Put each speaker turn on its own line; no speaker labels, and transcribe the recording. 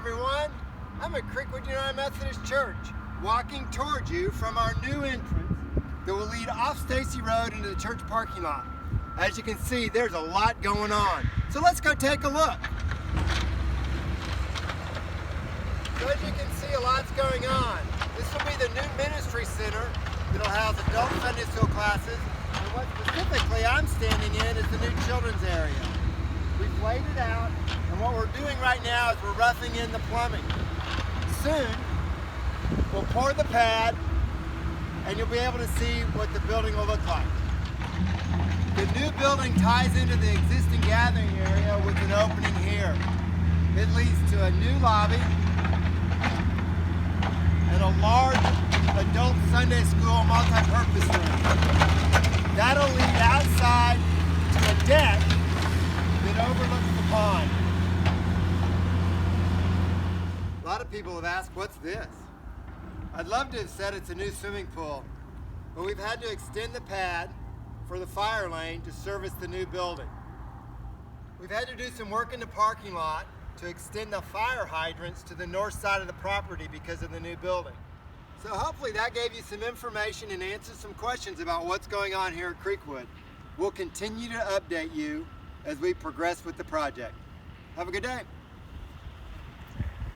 everyone. I'm at Creekwood United Methodist Church, walking towards you from our new entrance that will lead off Stacy Road into the church parking lot. As you can see, there's a lot going on. So let's go take a look. So as you can see, a lot's going on. This will be the new ministry center that'll house adult Sunday school classes. And what specifically I'm standing in is the new children's area. We've laid it out, and what we're doing right now is we're roughing in the plumbing. Soon, we'll pour the pad, and you'll be able to see what the building will look like. The new building ties into the existing gathering area with an opening here. It leads to a new lobby and a large adult Sunday school multi-purpose room. That'll lead outside to a deck that overlooks the pond. A lot of people have asked, what's this? I'd love to have said it's a new swimming pool, but we've had to extend the pad for the fire lane to service the new building. We've had to do some work in the parking lot to extend the fire hydrants to the north side of the property because of the new building. So hopefully that gave you some information and answered some questions about what's going on here at Creekwood. We'll continue to update you as we progress with the project. Have a good day.